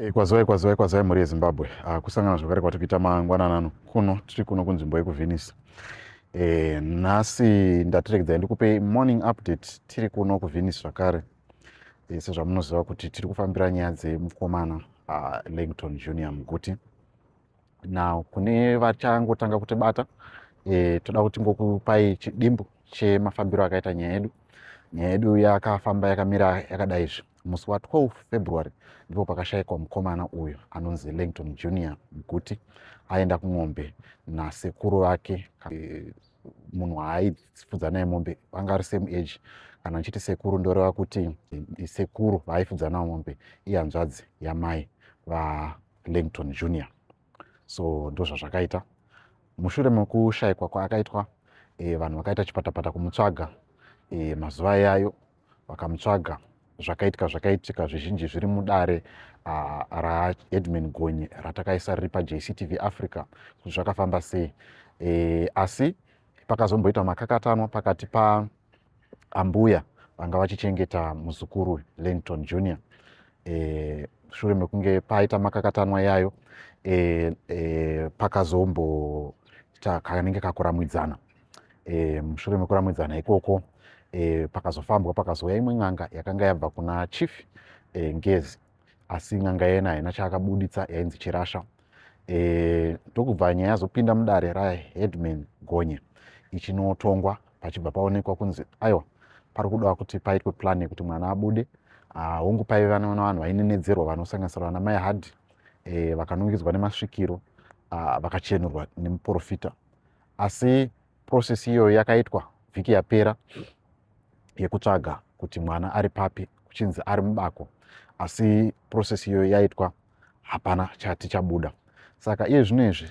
Kwazai muri yeZimbabwe. Kusangana zvakare kwatiri kuita mangwananano kuno tiri kuno kunzvimbo yekuVenice. Nhasi ndatiregedzai ndikupe morning update tiri kuno kuVenice zvakare. Sezvamunoziva kuti tiri kufambira nyaya dzemukomana Langton Junior Muguti. Now kune vachangotanga kutibata toda kuti ngokupai chidimbu chemafambiro akaita nyaya yedu. Nyaya yedu yakafamba yakamira yakadai izvi. Musi wa12 February ndipo pakashayikwa mukomana uyu anonzi Langton Junior Muguti aenda kumombe nasekuru vake. Munhu waaifudza naye mombe vanga vari same age. Kana nchiti sekuru ndoreva kuti sekuru vaaifudza nawo mombe ihanzvadzi yamai vaLangton Junior. So ndo zvazvakaita. Mushure mekushayikwa kwaakaitwa vanhu vakaita chipatapata kumutsvaga. Mazuva ayayo vakamutsvaga zvakaitika zvizhinji zviri mudare raHeadman Gonye ratakaisa riri paJCTV Africa kuti zvakafamba sei. Asi pakazomboita makakatanwa pakati paambuya vanga vachichengeta muzukuru Langton Junior. Shure mekunge paita makakatanwa yayo pakazomboita kanenge kakuramwidzana. Mushure mekuramwidzana ikoko pakazofambwa pakazouya imwe n'anga yakanga yabva kuna Chief Ngezi, asi n'anga yena haina chaakabuditsa yainzi Chirasha. Ndokubva nyaya yazopinda mudare raHeadman Gonye ichinotongwa pachibva paonekwa kunzi aiwa pari kuda kuti paitwe plan yekuti mwana abude. Hongu paiva nevanhu vainenedzerwa vanosanganisira vana mai Hadhi vakanungidzwa nemasvikiro vakachenurwa nemuprofita. Asi process iyoyo yakaitwa vhiki yapera yekutsvaga kuti mwana ari papi kuchinzi ari mubako, asi process iyoyo yaitwa hapana chati chabuda. Saka iye zvino izvi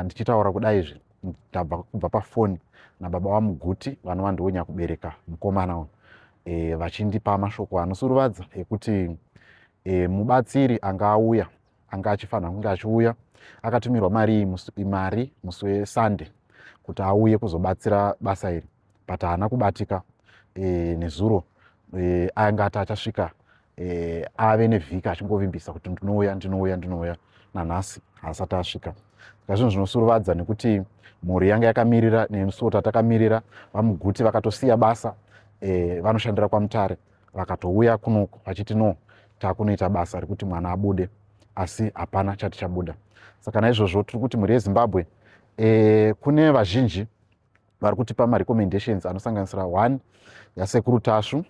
ndichitaura kudai izvi ndabva kubva pafoni nababa vaMuguti vanova ndoonya kubereka mukomana uyu, vachindipa mashoko anosuruvadza ekuti mubatsiri anga auya, anga achifanira kunge achiuya, akatumirwa mari musi weSunday kuti auye kuzobatsira basa iri, but haana kubatika. Nezuro anga ati achasvika ave nevhiki achingovimbisa kuti ndinouya, nanhasi haasati asvika. Saka zvinhu zvinosuruvadza nekuti mhuri yanga yakamirira nesuwo tatakamirira. VaMuguti vakatosiya basa vanoshandira kwaMutare vakatouya kunoku vachiti no, taakunoita basa rekuti mwana abude, asi hapana chati chabuda. Saka naizvozvo tiri kuti mhuri yeZimbabwe kune vazhinji vari kutipa marecommendations anosanganisira 1 yasekuru Tashu,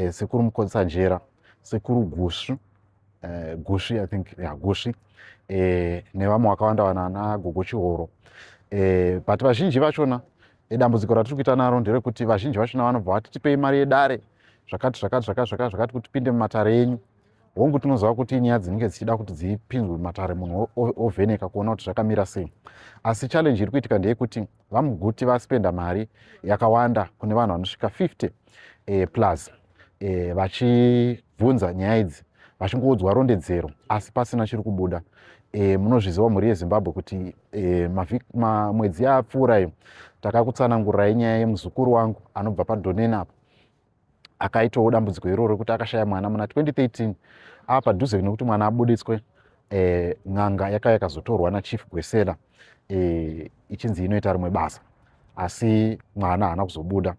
sekuru Mukonsanjera, sekuru Gushi I think Gushi, nevamwe vakawanda vana Gogo Chihoro. But vazhinji vachona dambudziko ratiri kuita naro nderekuti vazhinji vachona vanobva vati tipei mari yedare zvakati kuti tipinde mumatare enyu. Hongu tinoziva kuti nyaya dzinenge dzichida kuti dzipinzwe mumatare munhu ovheneka kuona kuti zvakamira sei. Asi challenge iri kuitika ndeyekuti vaMuguti vaspenda mari yakawanda kune vanhu vanosvika 50 plus vachibvunza nyaya idzi, vachingoudzwa rondedzero asi pasina chiri kubuda. Munozviziva mhuri yeZimbabwe kuti mwedzi yapfuura iyo takakutsanangurirai nyaya yemuzukuru wangu anobva paDoneni apa akaitawo dambudziko iroro rekuti akashaya mwana muna 2013. Padhuze nekuti mwana abuditswe, n'anga yakauya ikazotorwa naChief Gwesela ichinzi inoita rimwe basa, asi mwana haana kuzobuda.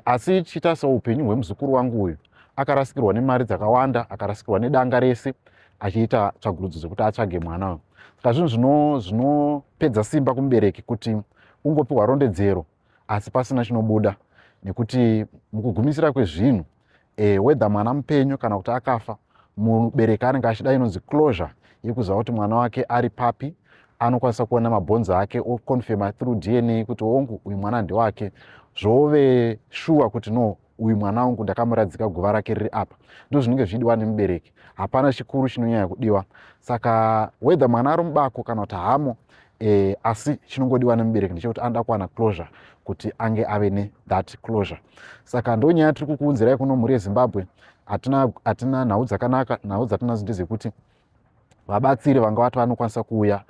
Asi chiita seupenyu hwemuzukuru wangu uyu akarasikirwa nemari dzakawanda, akarasikirwa nedanga rese achiita tsvagurudzo dzekuti atsvage mwana uyu. Saka zvinhu zvinopedza simba kumubereki kuti ungopiwa rondedzero asi pasina chinobuda, nekuti mukugumisira kwezvinhu wedha mwana mupenyu kana kuti akafa, mubereki anenge achida inonzi closure yekuziva kuti mwana wake ari papi. Anokwanisa kuona mabhonzo ake oconfirma through DNA kuti hongu uyu mwana ndewake, zvove shuwa kuti no, uyu mwana wangu ndakamuradzika guva rake riri apa. Ndo zvinenge zvichidiwa nemubereki, hapana chikuru chinonyanya kudiwa. Saka wedha mwana ari mubako kana kuti hamo, asi chinongodiwa nemubereki ndechekuti anoda kuwana closure kuti ange ave nethat closure. Saka ndo nyaya tiri kukuunzirai kuno mhuri yeZimbabwe. Hatina nhau dzakanaka. Nhau dzatinadzo ndezekuti vabatsiri vanga vati vanokwanisa kuuya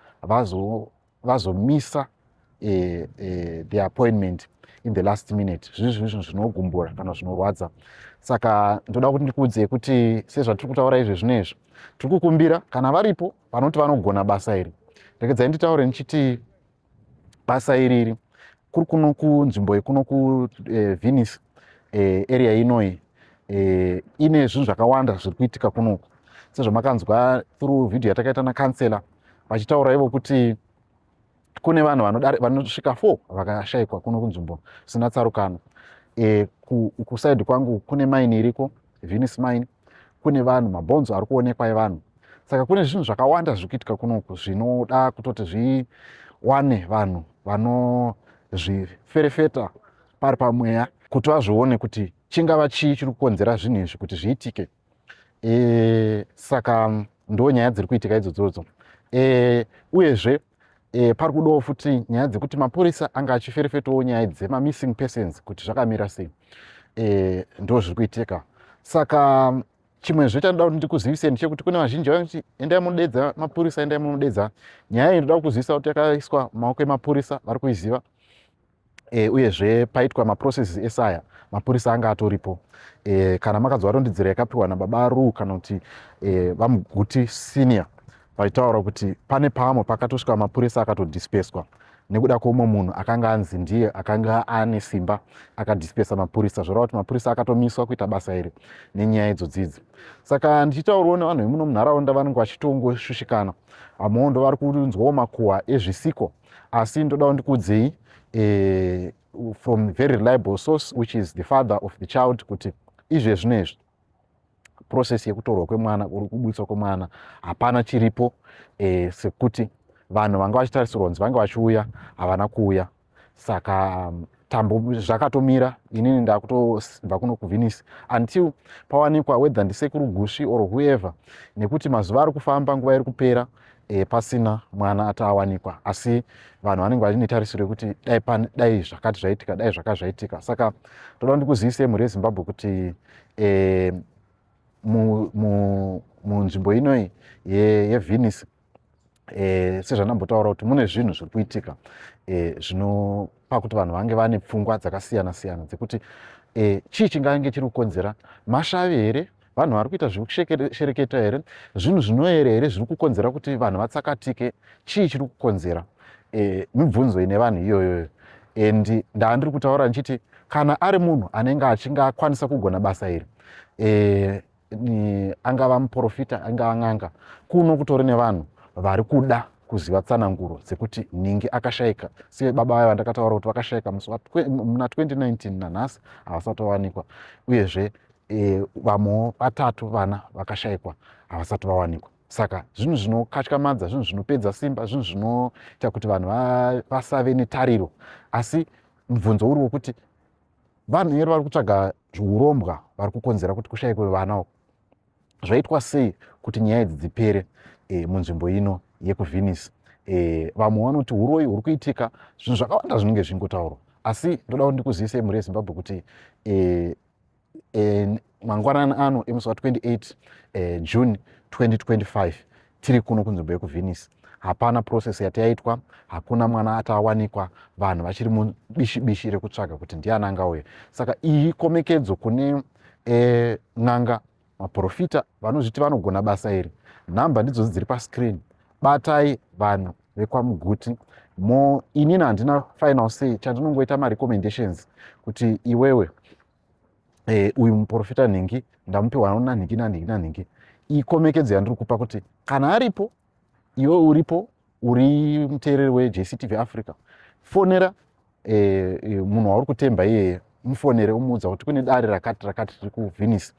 vazomisa the appointment in the last minute. Zvinhu zvinogumbura kana zvinorwadza. Saka ndoda kuti ndikuudze kuti sezvatiri kutaura izvi zvinezvi, tiri kukumbira kana varipo vanoti vanogona basa iri, regedzai nditaure ndichiti basa iriri kuri kuno kunzvimbo ikuno kuVenice area inoi ine zvinhu zvakawanda zviri kuitika kunoku. Sezvamakanzwa through video yatakaita nakansela vachitaura ivo kuti kune vanhu vanosvika 4 vakashayikwa kuno kunzvimbo zvisina tsarukano. Kusaidi kwangu kune mine iriko, Venice mine, kune vanhu, mabhonzo ari kuonekwa evanhu. Saka kune zvinhu zvakawanda zviri kuitika kunoku zvinoda kutoti zviwane vanhu vanozviferefeta pari pamweya kuti vazvione kuti chingava chii chiri kukonzera zvinhu izvi kuti zviitike. Saka ndo nyaya dziri kuitika idzodzo. Uyezve pari kudawo futi nyaya dzekuti mapurisa anga achiferefetawo nyaya dzema-missing persons kuti zvakamira sei. Ndo zviri kuitika. Saka chimwezve chandida kuti ndikuzivisei ndechekuti kune vazhinji vanoti endai munodedza mapurisa, endai munodedza. Nyaya iyi ndoda kukuzivisa kuti yakaiswa maoko emapurisa, vari kuiziva. Uyezve paitwa maprocesses esaya mapurisa anga atoripo. Kana makadzwa rondedzero yakapiwa nababa Ru kana kuti vamuguti senior vaitaura kuti pane pamwe pakatosvika mapurisa akatodispeswa nekuda kwoumwe munhu akanga anzi ndiye akanga ane simba akadispesa mapurisa, zvoreva kuti mapurisa akatomiswa kuita basa iri nenyaya idzodzidzi. Saka ndichitaurawo nevanhu vemuno munharaunda vanenge vachitongoshushikana, vamwewo ndo vari kunzwawo makuhwa ezvisiko, asi ndodawo ndikuudzei from very reliable source which is the father of the child kuti izvezvi nezvi process yekutorwa kwemwana, uri kubudiswa kwemwana hapana chiripo, sekuti vanhu vanga vachitarisirwa kunzi vange vachiuya havana kuuya. Saka tambo zvakatomira, inini ndakutobva kuno kuVenice until pawanikwa whether ndisekuru Gushi or whoever, nekuti mazuva ari kufamba, nguva iri kupera pasina mwana atawanikwa, asi vanhu vanenge vachine tarisiro yekuti dai zvakati zvaitika, dai zvakati zvaitika. Saka toda ndikuzivisei mhuri yeZimbabwe kuti munzvimbo inoi yeVenice sezvanambotaura kuti mune zvinhu zviri kuitika zvinopa kuti vanhu vange vane pfungwa dzakasiyana siyana dzekuti chii chingange chiri kukonzera, mashavi here, vanhu vari kuita zvekushereketa here, zvinhu zvinoyera here zviri kukonzera kuti vanhu vatsakatike, chii chiri kukonzera. Mibvunzo ine vanhu iyoyo. And ndandiri kutaura ndichiti kana ari munhu anenge achinga akwanisa kugona basa iri, angava muprofita, angava n'anga, kuno kutori nevanhu vari kuda kuziva tsananguro dzekuti ningi akashayika, se baba vayo vandakataura kuti vakashayika muna 2019 nanhasi havasati vawanikwa, uyezve vamwewo 3 vana vakashayikwa havasati vawanikwa. Saka zvinhu zvinokatyamadza, zvinhu zvinopedza simba, zvinhu zvinoita kuti vanhu vasave netariro. Asi mubvunzo uri wokuti vanhu here vari kutsvaga urombwa vari kukonzera kuti kushayikwe vana uku. Zvaitwa sei kuti nyaya idzi dzipere munzvimbo ino yekuVenice? Vamwe vanoti uroi huri kuitika, zvinhu zvakawanda zvinenge zvingotaurwa, asi ndoda kuti ndikuzivisei mhuri yeZimbabwe kuti mangwanani ano emusi wa28 June 2025 tiri kuno kunzvimbo yekuVenice. Hapana process yataitwa, hakuna mwana atawanikwa, vanhu vachiri mubishi rekutsvaga kuti ndiani angauya. Saka iyi komekedzo kune n'anga, maprofita vanozviti vanogona basa iri. Nhamba ndidzo dziri pascreen. Batai vanhu vekwaMuguti. Inini handina final say, chandinongoita marecommendations kuti iwewe uyu muprofita nhingi ndamupiwa nanhingi nanhingi nanhingi. Ikomekedzo yandiri kupa kuti kana aripo, iwe uripo, uri muteereri weJCTV Africa, fonera munhu wauri kutemba iyeye, mufonere umuudza kuti kune dare rakati riri kuVenice,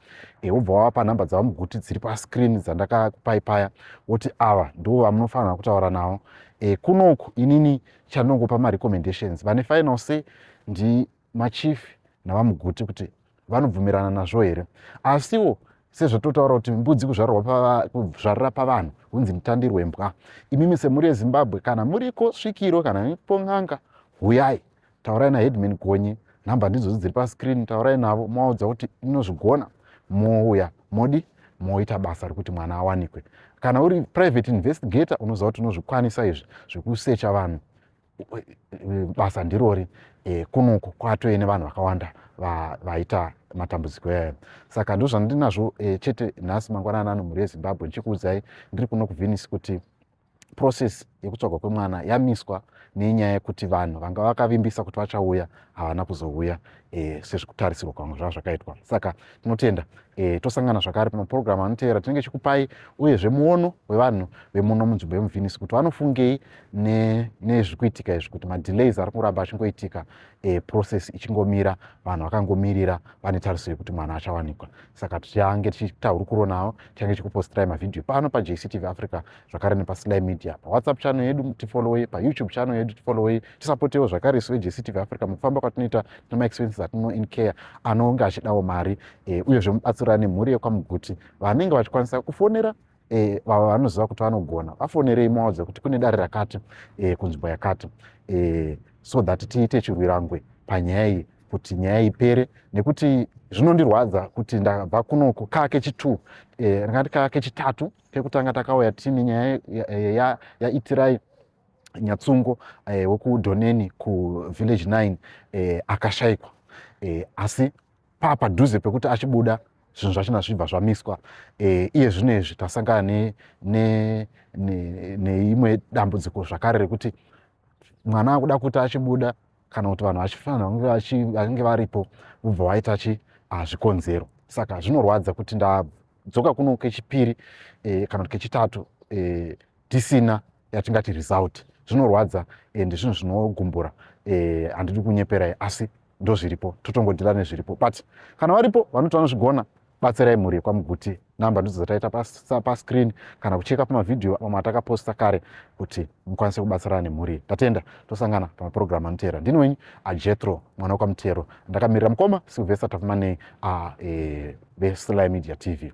wobva wapa nhamba dzavaMuguti dziri pascreen dzandakakupai paya, woti ava ndo vamunofanira kutaura navo. Kunoku inini chandinongopa marecommendations, vane final say ndi machief navaMuguti kuti vanobvumirana nazvo here. Asiwo sezvatotaura kuti mbudzi kuzvarira pavanhu hunzi mutandirwe mbwa. Imimi semhuri yeZimbabwe, kana muriko svikiro, kana muripo n'anga, huyai taurai naHeadman Gonye, nhamba ndidzo dziri pascreen, taurai navo mwaudza kuti inozvigona, mouya modi moita basa rekuti mwana awanikwe. Kana uri private investigator unoziva kuti unozvikwanisa izvi zvekusecha vanhu, basa ndirori kunuku kwatove nevanhu vakawanda vaita matambudziko yayo. Saka ndozvandinazvo chete nhasi mangwanani ano mhuri yeZimbabwe ndichikuudzai ndiri kuno kuVenice kuti process yekutsvagwa kwemwana yamiswa nenyaya yekuti vanhu vanga vakavimbisa kuti vachauya havana kuzouya sezvikutarisirwa kwangu zvava zvakaitwa. Saka tinotenda tosangana zvakare pamapurogiramu anoteera tinenge chikupai uyezve muono wevanhu vemuno munzvimbo yemuVenice kuti vanofungei nezvikuitika izvi, kuti madelays ari kuramba achingoitika process ichingomira, vanhu vakangomirira vane tariso yekuti mwana achawanikwa. Saka tichange tichitaurukuro nawo, tichange chikupostirai mavhidhiyo pano paJCTV Africa zvakare nepaSly Media, paWhatsApp channel yedu tifollowei, paYouTube channel yedu tifollowei, tisapotewo zvakare isu veJCTV Africa mukufamba kwatinoita nemaexpenses atino incur anonge achidawo mari, uyezve mubatsirane mhuri yekwaMuguti vanenge vachikwanisa kufonera vanoziva kuti vanogona vafonerei muvaudze kuti kune dare rakati kunzvimbo yakati, so that tiite chirwirangwe panyaya iyi kuti nyaya ipere, nekuti zvinondirwadza kuti ndabva kunoku kakechitatu ngati kakechitatu kekutanga takauya tine nyaya yaitirai Nyatsungo wekudhoneni kuVillage 9 akashayikwa, asi padhuze pekuti achibuda zvinhu zvachina zvibva zvamiswa. Iye zvinezvi tasangana neimwe dambudziko zvakare rekuti mwana akuda kuti achibuda kana kuti vanhu vachifanira vange varipo vobva vaita zvikonzero. Saka zvinorwadza kuti ndadzoka kuno kechipiri kana kuti kechitatu tisina yatingati result. Zvinorwadza ende zvinhu zvinogumbura, handidi kunyeperai asi ndozviripo, totongodhira nezviripo. But kana varipo vanoti vanozvigona, batsirai mhuri yekwaMuguti. Namba ndidzo dzataita pascreen kana kucheka pamavhidhiyo amwe atakaposta kare kuti mukwanise kubatsirana nemhuri. Tatenda tosangana pamapurogiramu anoteera. Ndini wenyu aJethro mwana wekwaMutero, ndakamirira mukoma Sylvester Tafumanei veSly Media TV.